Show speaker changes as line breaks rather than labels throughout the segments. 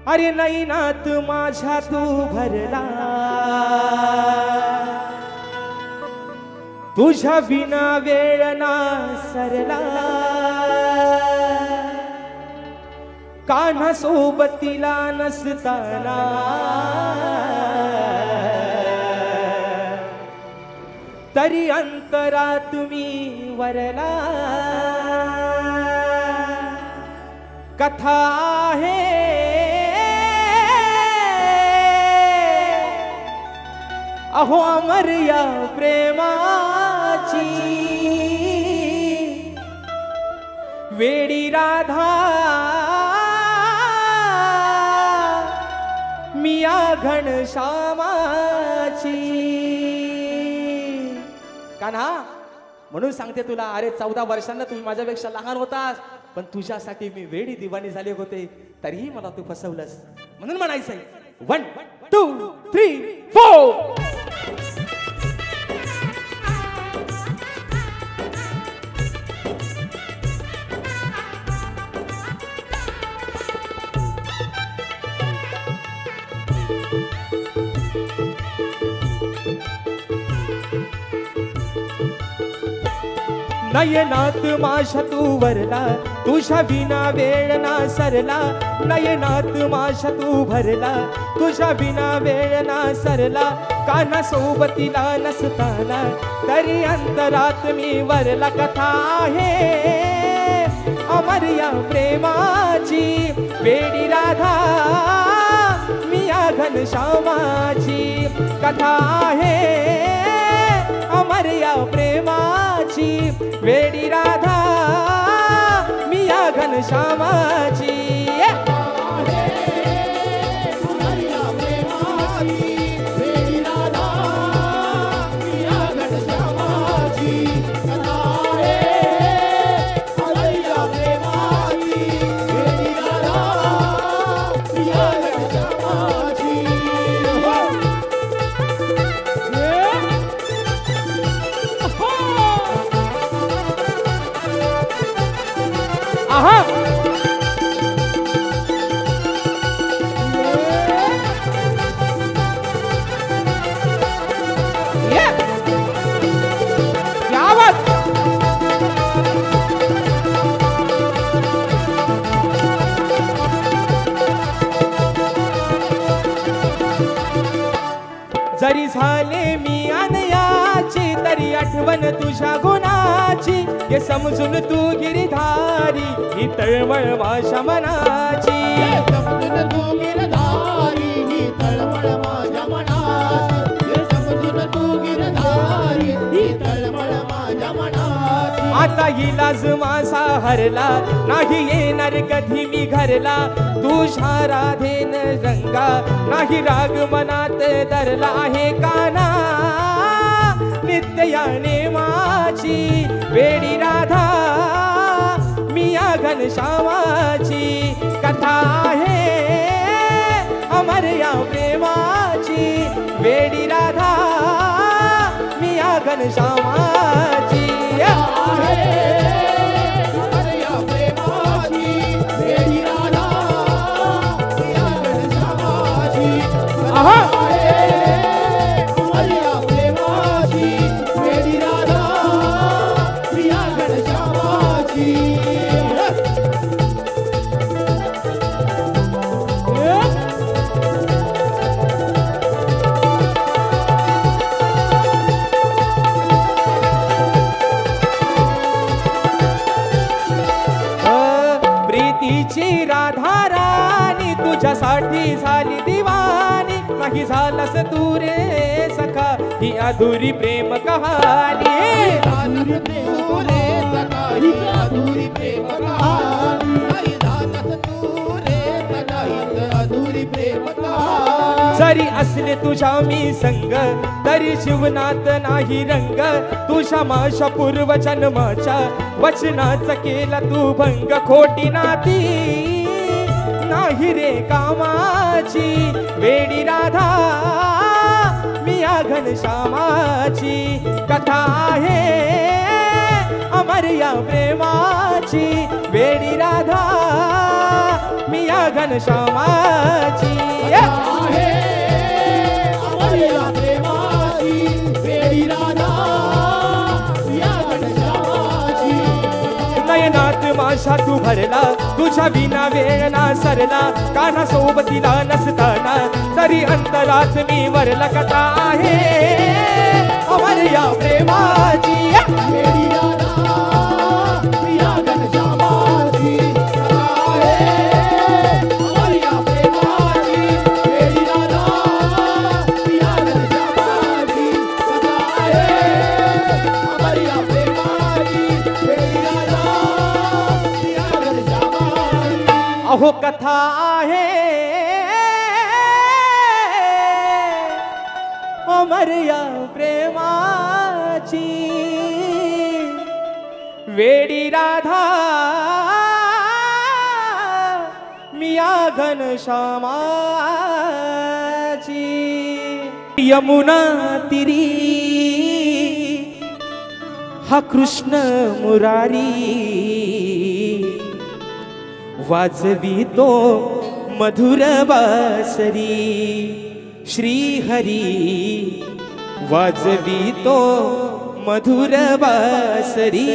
अरे नैनात माझ्या तू भरला, तुझ्या बिना वेळ ना सरला, कान्हा सोबतीला नसताना तरी अंतरात मी वरला. कथा आहे अहो अमर या प्रेमाची, वेडी राधा मिया घनश्यामाची. कान्हा म्हणून सांगते तुला, अरे 14 वर्षांना तुम्ही माझ्यापेक्षा लहान होतास, पण तुझ्यासाठी मी वेडी दिवाणी झाले होते, तरीही मला तू फसवलंस. म्हणून म्हणायचंय 1 2 3 4. नयनात माझ्या तू वरला, तुझ्या विना वेळ ना सरला. नयनात माझ्या तू भरला, तुझ्या विना वेळ ना सरला, कान्हा सोबतीला नसताना तरी अंतरात मी वरला. कथा आहे अमर या प्रेमाची, वेडी राधा मिया घनश्यामाची. कथा आहे अमर या प्रेमाची, वेडी राधा मिया घनश्यामाची. आहा क्या बात. जरी झाले मी अनयाची, तरी आठवण तुझ्या गुणाची. हे समजून तू गिरधारी, ही तळमळ माझ्या मनाची.
समजून तू गिरधारी, ही तळमळ माझ्या मनाची. समजून तू गिरधारी, ही तळमळ माझ्या मनाची.
आता इलाज माझा हरला, नाही येणार कधी मी घरला. तुझ्या राधेन रंगा, नाही राग मनात धरला आहे. कान्हा नित्याने माझी, वेडी राधा मिया घनश्यामाची. कथा आहे अमर या प्रेमाची, वेडी राधा मिया घनश्यामाची. आहा प्रीतीची राधा राणी, तुझ्यासाठी झाली दिवाणी. नाही झालंस तू रे सखा, ही अधुरी प्रेम कहाणी.
अधुरी प्रेम रे सखा, ही अधुरी प्रेम कहाणी. नाही झालंस तू रे सखा, ही अधुरी प्रेम कहाणी.
जरी असले तुझ्या मी संग, तरी जीवनात नाही रंग. तुझ्या माझ्या पूर्व जन्माच्या वचनाचा केला तू भंग. खोटी नाती नाही रे कामाची, वेडी राधा मिया घनश्यामाची. कथा आहे अमर या प्रेमाची, वेडी राधा मिया घनश्यामाची. माझ्या तू भरला तुझ्या विना वेळ ना सरला काना सोबतीला नसताना तरी अंतरात मी वरला कथा आहे अमर या प्रेमाची
वेडी राधा प्रिया घनश्यामाची सखा आहे अमर या प्रेमाची वेडी राधा प्रिया घनश्यामाची सखा आहे अमर या प्रेमाची वेडी राधा प्रिया घनश्यामाची
अहो कथा आहे अमर या प्रेमाची वेडी राधा मिया घनश्यामाची यमुना तिरी हा कृष्ण मुरारी वाजवितो मधुर बासरी श्री हरी वाजवितो मधुर बासरी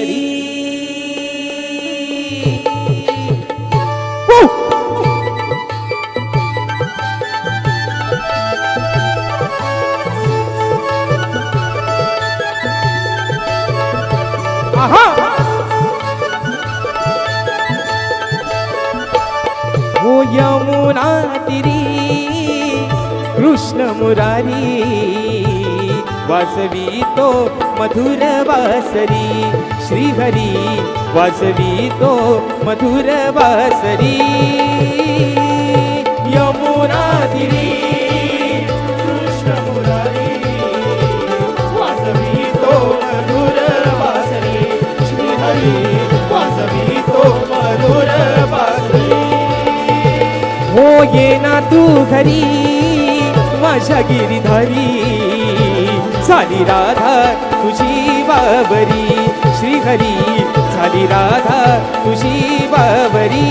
आहा हो यमुना तिरी कृष्ण मुरारी वाजवितो मधुर बासरी श्रीहरी वाजवितो मधुर बासरी यमुना तिरी कृष्ण मुरारी वाजवितो मधुर बासरी श्रीहरी वाजवितो मधुर बासरी हो ये ना तू घरी माझ्या गिरीधारी झाली राधा तुझी बाबरी श्रीहरी झाली राधा तुझी बाबरी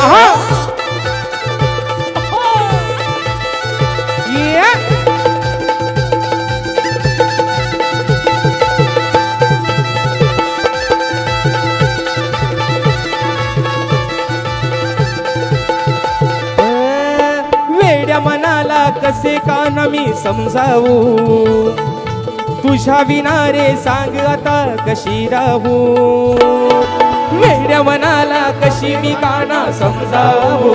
आहा yeah. मनाला कसे कान मी समजावू तुझ्या विना रे सांग आता कशी राहू वेड्या मनाला कशी मी काना समजावू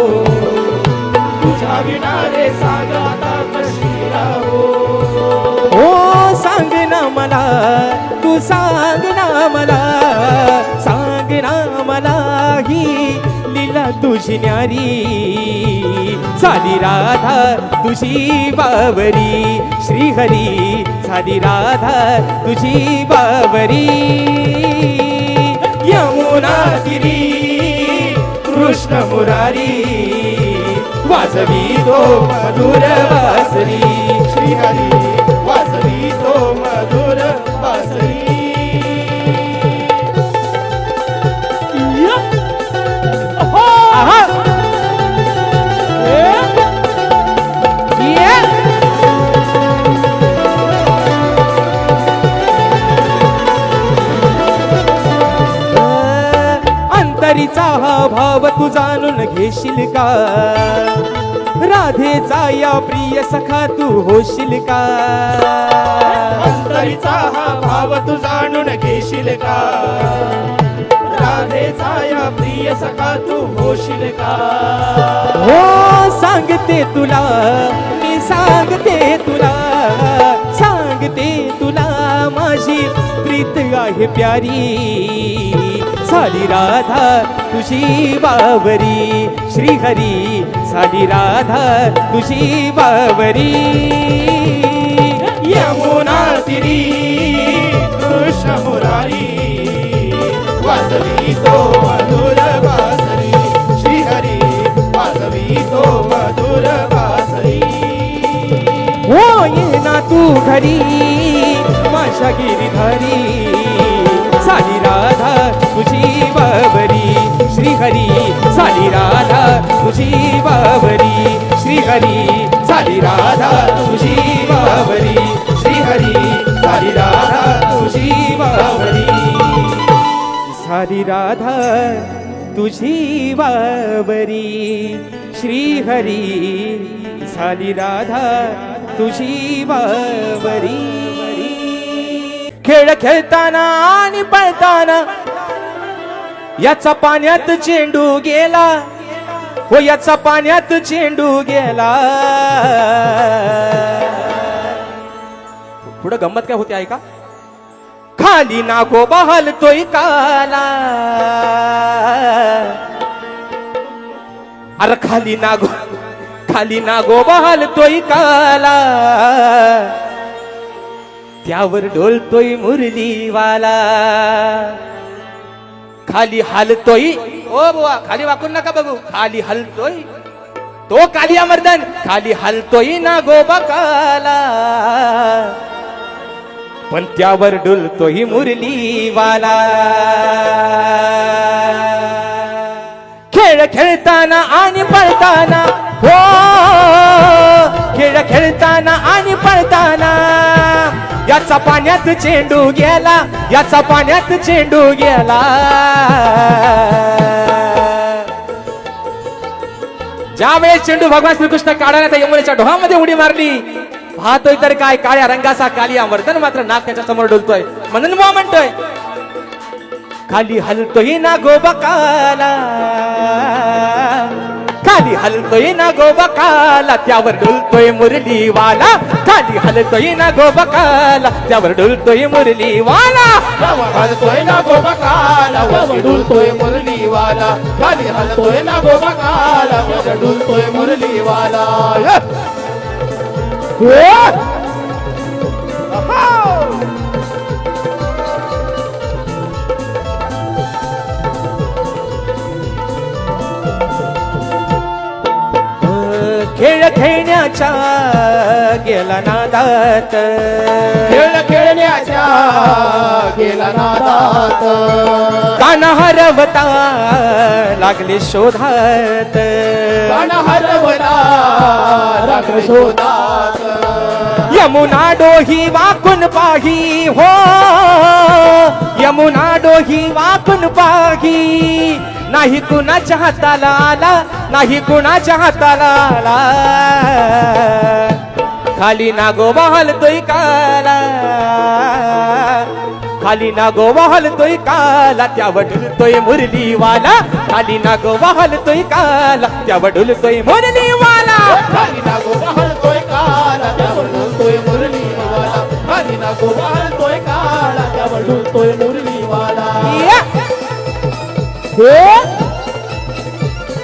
तुझ्या विना रे सांग आता कशी राहू हो सांग ना मला तू सांग ना मला सांग ना मला ही लीला तुझी न्यारी झाली राधा तुझी बाबरी श्रीहरी झाली राधा तुझी बाबरी यमुना तिरी कृष्ण मुरारी वाजवितो मधुर बासरी श्रीहरी वाजवितो मधुर बासरी अंतरीचा हा भाव तू जाणून घेशील का राधेचा या प्रिय सखा तू होशील का
अंतरीचा हा भाव तू जाणून घेशील का राधेचा या प्रिय सखा तू होशील का
हो सांगते तुला मी सांगते तुला सांगते तुला माझी प्रीत आहे प्यारी झाली राधा तुझी बाबरी श्रीहरी झाली राधा तुझी बाबरी
यमुना तिरी कृष्ण मुरारी वाजवितो मधुर बासरी श्रीहरी वाजवितो मधुर बासरी
हो ये ना तू घरी माझ्या गिरीधारी झाली राधा तुझी बाबरी श्रीहरी झाली राधा तुझी बाबरी श्री श्रीहरी झाली राधा तुझी बावरी श्रीहरी झाली राधा तुझी बावरी झाली राधा तुझी बावरी श्रीहरी झाली राधा तुझी बावरी खेळ खेळताना आणि पळताना याचा पाण्यात चेंडू गेला हो याचा पाण्यात चेंडू गेला पुढे गंमत काय होते ऐका खाली नागोबा हलतोय काला अरे खाली नागोबा हलतोय काला त्यावर डोलतोय मुरलीवाला खाली हलतोय ओ बुवा खाली वाकून नका बघू खाली हलतोय तो काली अमर्दन खाली हलतोय नागोबा काला पण त्यावर डुलतोही मुरलीवाला खेळ खेळताना आणि पळताना हो खेळ खेळताना आणि पळताना याचा पाण्यात चेंडू गेला याचा पाण्यात चेंडू गेला ज्या वेळेस चेंडू भगवान श्रीकृष्ण काढायला त्या यमुनेच्या डोहामध्ये उडी मारली पाहतोय तर काय काळ्या रंगाचा काली अमर्दन मात्र नाक त्याच्या समोर डोलतोय म्हणून मग म्हणतोय खाली हलतोय नागोबा काला खाली हलतोय नागोबा काला त्यावर डुलतोय मुरलीवाला खाली हलतोय नागोबा काला त्यावर डुलतोय मुरलीवाला
हलतोय नागोबा काला वर डुलतोय मुरलीवाला खाली हलतोय नागोबा काला वर डुलतोय मुरलीवाला
खेळ खेळण्याच्या गेला नादात
खेळ खेळण्याच्या गेला नादात
कान हरवता लागले शोधात
कान हरवला लागले शोधात
यमुना डोही वाकून पाही हो यमुना डोही वाकून पाही नाही कुणाच्या हाताला आला नाही कुणाच्या हाताला आला खाली नागोबा हलतोय काला खाली नागोबा हलतोय काला त्यावर डुलतोय मुरलीवाला खाली नागोबा हलतोय काला त्यावर डुलतोय मुरलीवाला
खाली नागोबा हलतोय काला त्यावर डुलतोय मुरलीवाला खाली नागोबा हलतोय काला त्यावर डुलतोय मुरलीवाला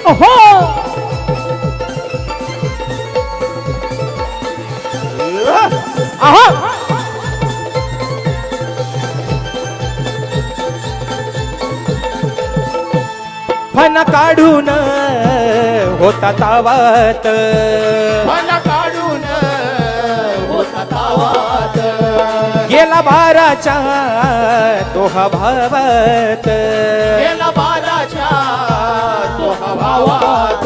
ओहो आहा फन काढून होता तावात
मन काढून होता तावात
गेला बाराच्या तो हा भावात
गेला बाराच्या तो भावात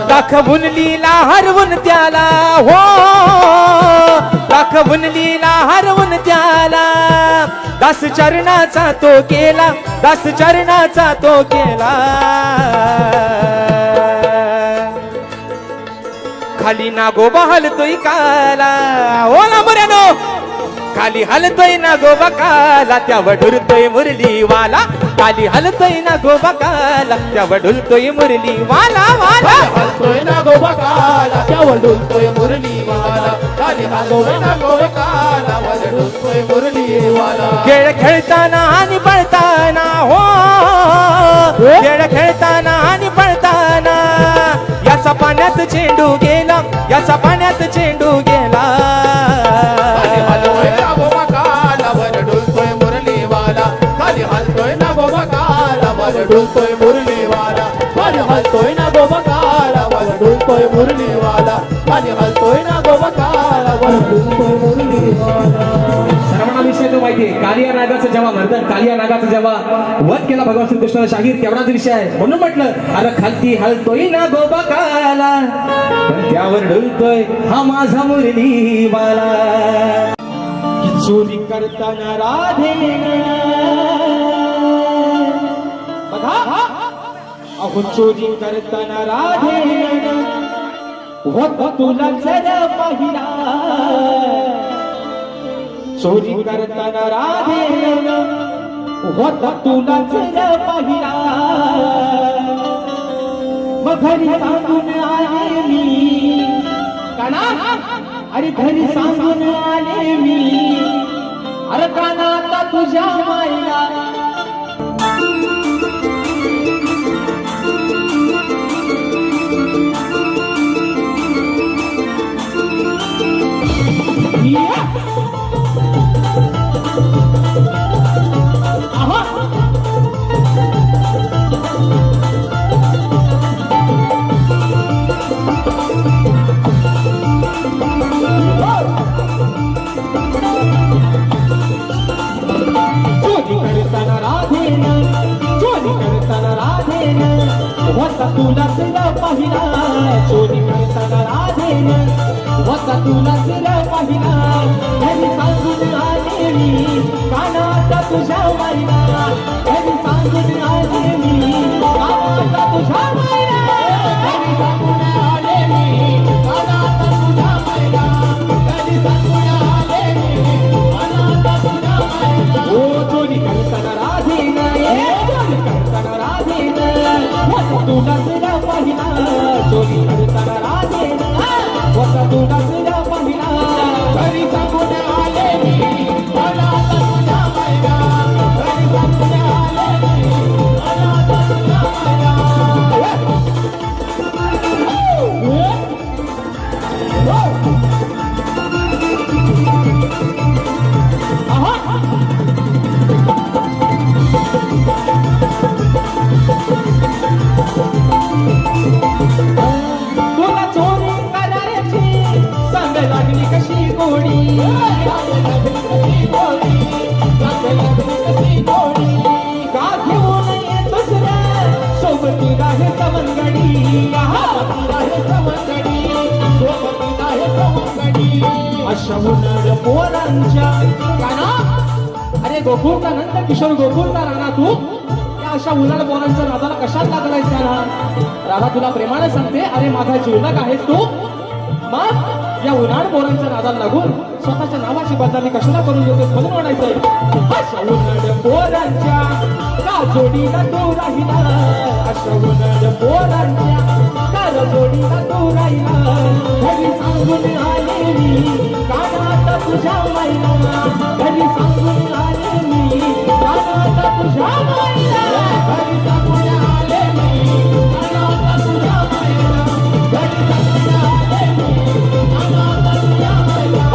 दाखवून लीला हरवून त्याला हो दाखवून लीला हरवून त्याला दास चरणाचा तो केला दास चरणाचा तो केला खाली नागोबा हलतोय काला ओ लांबऱ्यानो खाली हलतोय नागोबा काला त्यावर डुलतोय मुरलीवाला खाली हलतोय नागोबा काला त्यावर डुलतोय मुरलीवाला वाला
हलतोय नागोबा काला त्यावर डुलतोय मुरलीवाला खाली हलतोय नागोबा काला वर डुलतोय मुरलीवाला
खेळ खेळताना आणि पळताना हो खेळ खेळताना आणि पळताना याचा पाण्यात चेंडू गेला याचा पाण्यात चेंडू गेला
खाली हलतोय नागोबा काला वर डुलतोय मुरलीवाला खाली हलतोय नागोबा काला वर डुलतोय मुरलीवाला खाली हलतोय नागोबा काला वर डुलतोय मुरलीवाला खाली हलतोय नागोबा काला वर डुलतोय मुरलीवाला
श्रवणाविषयी माहितीये कालिया नागाचं जेव्हा मर्दन कालिया नागाचं जेव्हा वध केला भगवान श्रीकृष्णाला शाहीर तेवढाच विषय आहे. म्हणून म्हटलं अरे खालती हलतोय ना गोबा काला पण त्यावर डुलतोय हा माझा मुरलीवाला.
चोरी करताना राधे बघा अहो चोरी करताना राधे होत तुला जरा पाहिला. चोरी करताना राधे होत तुला जरा पाहिला. मग घरी सांगून आले मी काना अरे घरी सांगून आले मी अरे काना आता तुझ्या मायला. तुला सिरा पाहिला. चोरी करताना राधेन वसा तुला सिरा पाहिला. घरी सांगून आले मी कानाचा तुझ्या मायला. घरी सांगून आले मी कानाचा तुझ्या मायला. घरी सांगून आले मी कानाचा तुझ्या मायला. घरी सांगून आले मी कानाचा तुझ्या मायला. ओ चोरी करताना राधेन चोरी करताना राधेन तुला सिरा पाहिला. चोरी करताना राधेन वसा तुला सिरा पाहिला. घरी सांगून आले मी कानाचा तुझ्या मायला. घरी सांगून आले मी कानाचा तुझ्या मायला. तुला चोरी करायची सांग लागली कशी गोडी. का घेऊन ये दुसऱ्या सोबतीला हे सवंगडी. सोबतीला हे सवंगडी अशा उन्हाळ पोरांच्या काना अरे गोकुळचा नंतर किशोर गोकुळचा राणा तू या अशा उन्हाळ पोरांच्या नादाला कशात लागलाय त्याला. राधा तुला प्रेमाने सांगते अरे माझा जीवलग आहेस तू. मग या उन्हाळ पोरांच्या नादाला लागून स्वतःच्या नावाची बदनामी कशाला करून घेतोस म्हणून म्हणायचंय. अशा उन्हाळ पोरांच्या का जोडीला तू राहिला. अशा उन्हाळ पोरांच्या का जोडीला तू राहिला. घरी सांगून आले मी कानाचा तुझ्या मायला. घरी सांगून आले मी कानाचा तुझ्या मायला. घरी सांगून आले मी कानाचा तुझ्या मायला. घरी सांगून आले मी कानाचा तुझ्या मायला.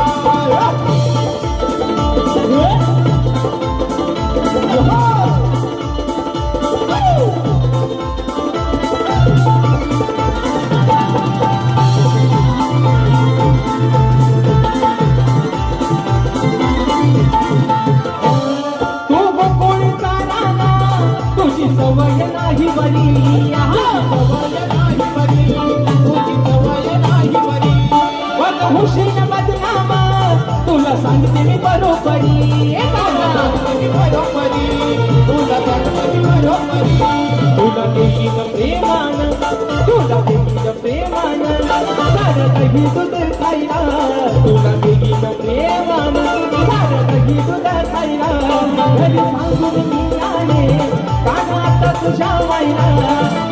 तू गोकुळचा राणा तुझी सवय नाही बरी. सवय नाही बरी. तुझी सवय नाही बरी. पण हुशीन बदनामा तुला सांगते मी बरोबरी. बरोबरी तुला सांगते मी बरोबरी. तुला देईन प्रेमान तुला देईन प्रेमान सारं काही तुझं खायला. तुला देईन प्रेमान सारं काही तुझं खायला. घरी सांगून मी आले कानाचा तुझ्या मायला.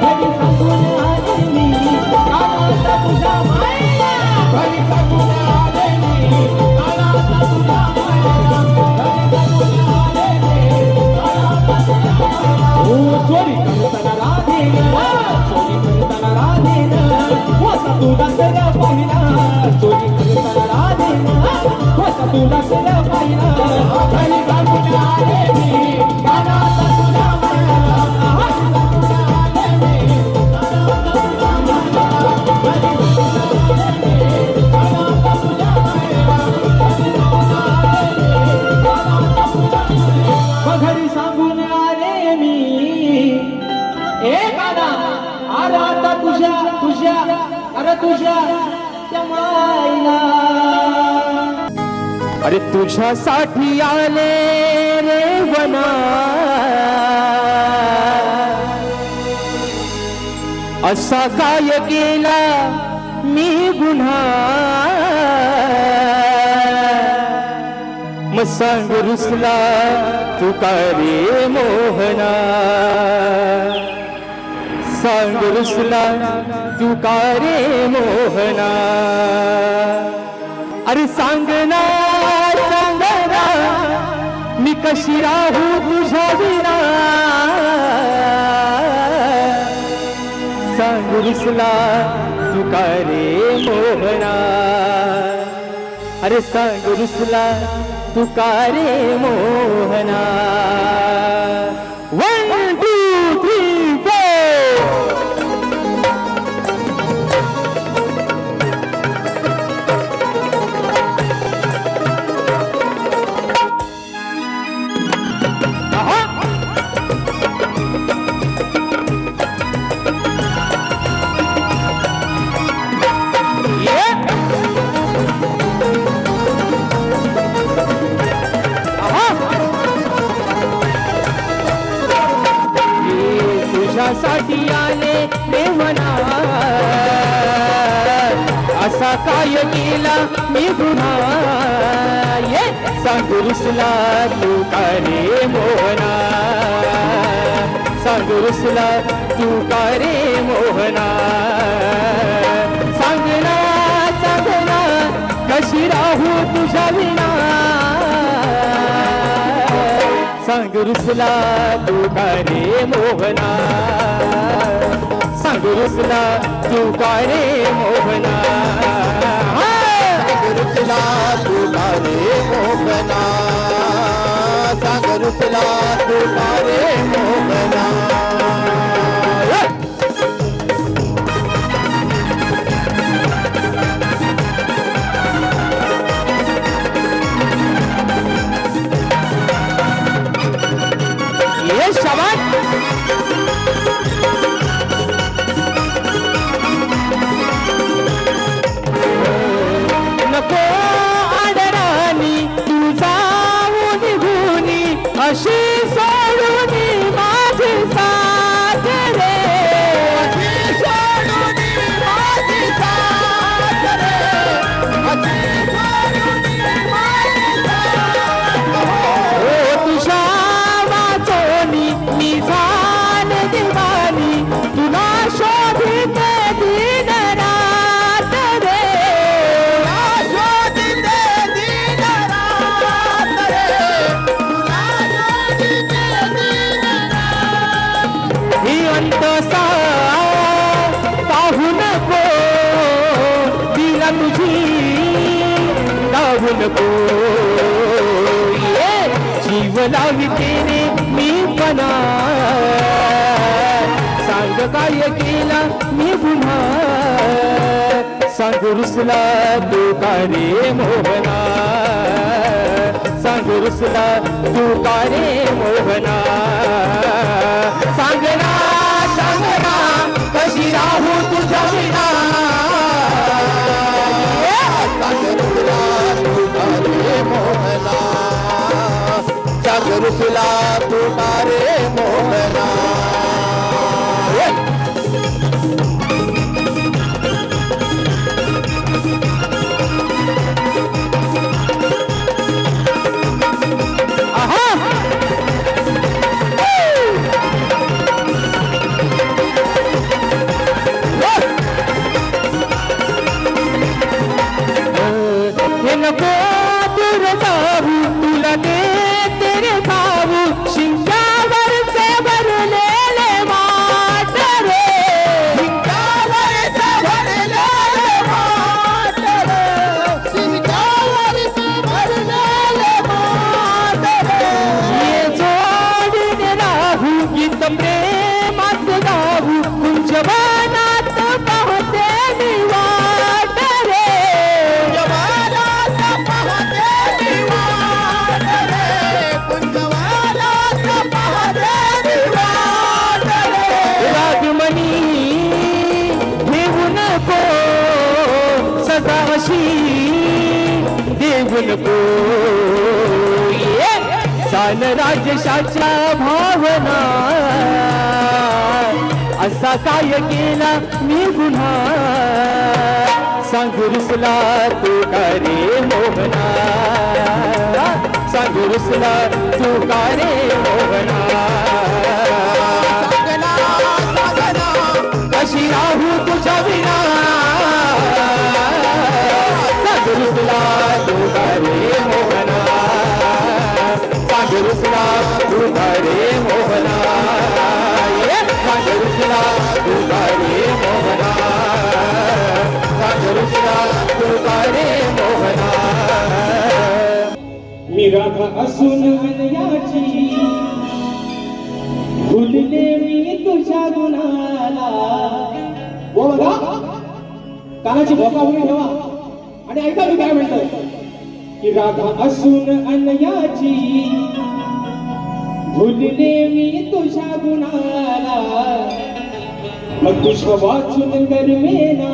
घरी सांगून आले मी कानाचा तुझ्या मायला. घरी सांगून आले मी कानाचा तुझ्या मायला. घरी सांगून आले मी कानाचा तुझ्या मायला. ओ चोरी करताना राधेन चोरी करताना राधेन वसा तुला सगळं पाहिला. चोरी करताना राधेन वसा तुला सगळं पाहिला. घरी सांगून आले मी कानाचा तुझ्या मायला. घरी सांगून आले मी कानाचा तुझ्या मायला. घरी सांगून आले मी कानाचा तुझ्या मायला. घरी सांगून आले मी कानाचा
तुझ्या त्या माईला.
अरे तुझ्यासाठी आले रे वना, असा काय केला मी गुन्हा, मग सांग रुसला तू का रे मोहना, सांग रुसला तू का रे मोहना. अरे सांग ना मी कशी राहू तुझ्या विना, सांग रुसला तू का रे मोहना. अरे सांग रुसला तू का रे मोहना. 1 2 3 4 साठी आले देवना, असा काय केला मी गुन्हा, ये सांग रुसला तू का रे मोहना, सांग रुसला तू का रे मोहना. सांगना कशी राहू तुझ्या विना, सांग रुसला तू का रे मोहना, सांग रुसला तू का रे मोहना.
सांग रुसला तू का रे मोहना, सांग रुसला तू का रे मोहना.
ये शाबाश. नको आदरानी तू जाऊ निघूनी, अशी सोडून माझी साथ रे,
अशी सोडून माझी साथ रे, अशी सोडून माझी साथ.
ओ तुझ्या वाचोनी मी झाले दिवानी, तुला शोभिते दिन रात रे, ही अंतसा पाहू नको, दिला तुझी दाहू नको. ये जीव लावी तेरे मी पना, सांग काय केला मी गुन्हा, सांग रुसला तू का रे मोहना, सांग रुसला तू का रे मोहना. सांगना कशी राहू तुझ्या विना,
सांग रुसला तू का रे मोहना, सांग रुसला तू का रे मोहना.
हे नको दूर जाऊ, तुला दे तेरे भाऊ, शिंक्यावरचे भरले
नको सान राजशाच्या भावना असा काय केला मी गुन्हा सांग रुसला तू का रे मोहना सांग रुसला तू का रे मोहना कशी राहू तुझ्या विना सांग रुसला तू का रे मोहना सांग रुसला तू का रे मोहना सांग रुसला तू का रे मोहना सांग रुसला तू का रे मोहना
मी राधा असून विनयाची भुलले मी तुझ्या गुणाला. हो बघा, कानाची भोका उभी ठेवा आणि ऐका मी काय म्हणतोय की राधा असून अनयाची भुलले मी तुझ्या गुणाला. मग तुझ्या वाचून गरमेना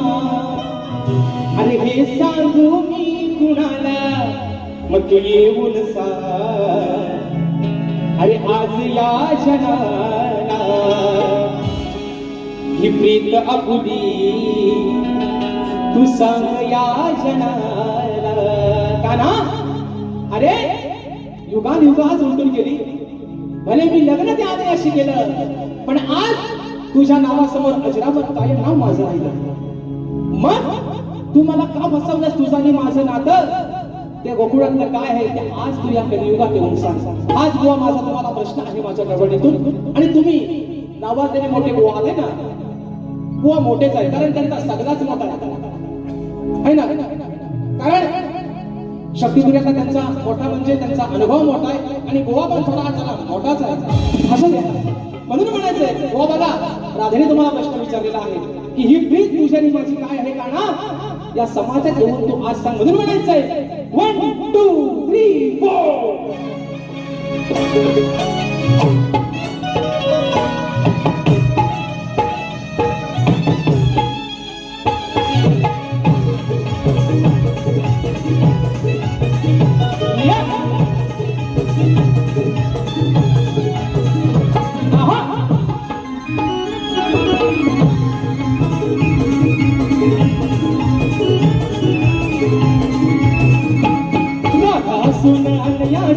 अरे हे सांगू मी कुणाला. मग तू येऊन सांग अरे आज या जनाला ही प्रीत आपुली तू सांग या जनाला. काना अरे युगान युगात उलटून गेली भले मी लग्न त्या आधी केलं पण आज तुझ्या नावासमोर अजरामर कायम नाव माझं राहिलं. मग तू मला का फसवलंस तुझं आणि माझं नातं ते गोकुळातलं काय आहे ते आज तू या कलियुगात येऊन सांग. आज बुवा माझा तुम्हाला प्रश्न आहे माझ्या गडबडीतून आणि तुम्ही नावाजलेले मोठे बुवा आले ना बुवा मोठेच आहे कारण त्यांचा सगळाच मोठा आहे ना. कारण शक्तिपुऱ्याचा त्यांचा मोठा म्हणजे त्यांचा अनुभव मोठा आहे आणि बुवा पण थोडा चला मोठाच आहे असं द्या. म्हणून म्हणायचंय बुवा बघा राधेने तुम्हाला प्रश्न विचारलेला आहे की ही प्रीत तुझ्या आणि माझी काय आहे का ना या समाजात येऊन तू आज सांग. म्हणून म्हणायचंय 1 2 3 4.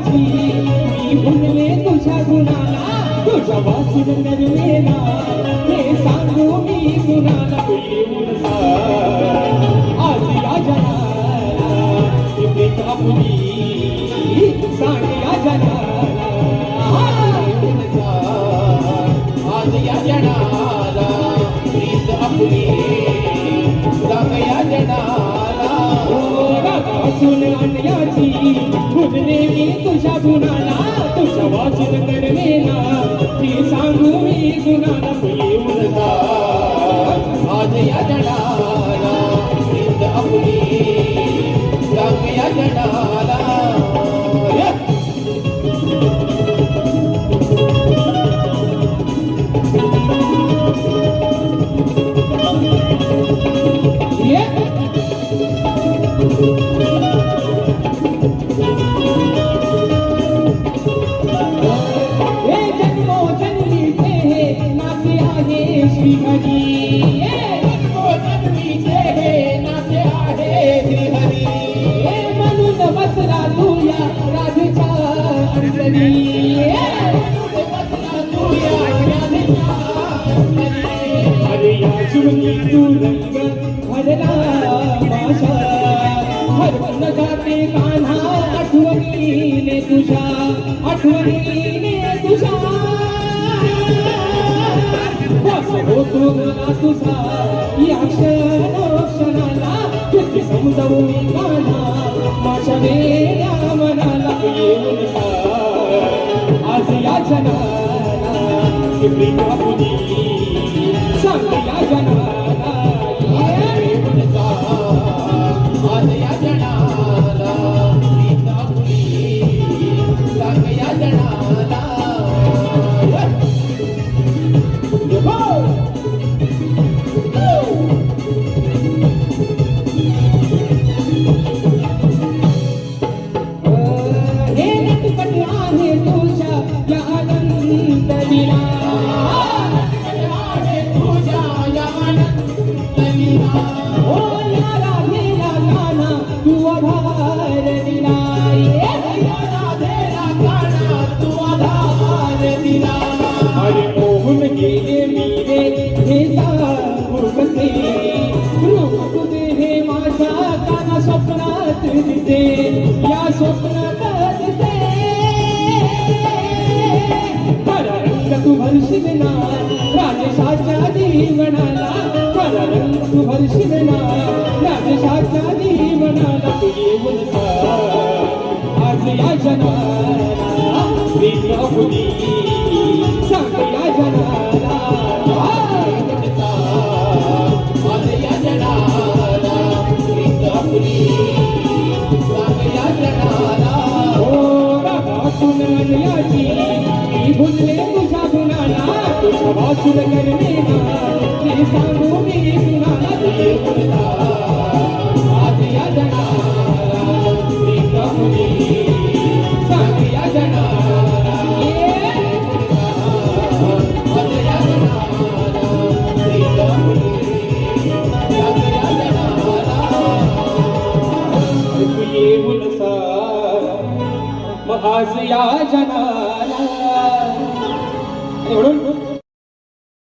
मी भुलले तुझ्या गुणाला तुझ्या वाचून गरमेना हे सांगू मी गुणाला. येऊन सांग आज या जनाला ही प्रीत आपुली सांग या जनाला.
येऊन सांग आज या जनाला प्रीत आपुली सांग या जनाला.
असून आणयाची भुलले मी तुझ्या गुणाला तुझ्या वाचून गरमेना हे सांगू मी गुणाला.
येऊन सांग आज या जनाला प्रीत आपुली सांग या जनाला.
अरे या चुनी तू रंग भरला माझा हरवून जाते कान्हा आठवणीने तुझ्या वास होतो मला तुझा या क्षणाला किती समजावून कान्हा माझ्या वेड्या मनाला. येऊन सांग आज या जनाला ही प्रीत आपुली सांग या जनाला.
येऊन सांग आज या जनाला प्रीत आपुली सांग या जनाला.
जीवनाला मला रंग तू भरशील ना राजशाच्या जीवनाला तू येऊन आज या जनाला प्रीत फुली सांग या जनाला
आज या जनाला प्रीत फुली सांग या जनाला
वाचून याची मी भुलले तुझ्या गुणाला तुझ्या वाचून करणे ती सांगू मी कुणाला तुझे गुणता आज या जनाला प्रीत मुली सांग या जनाला
आज या जनाला प्रीत फुली सांग या जनाला
तू येऊन आज या जनाला एवढून